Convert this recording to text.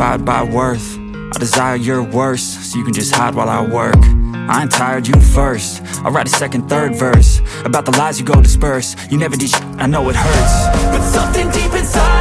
abide by worth. I desire your worst, so you can just hide while I work. I ain't tired, you first. I'll write a second, third verse about the lies you go disperse. You never did shit, I know it hurts, but something deep inside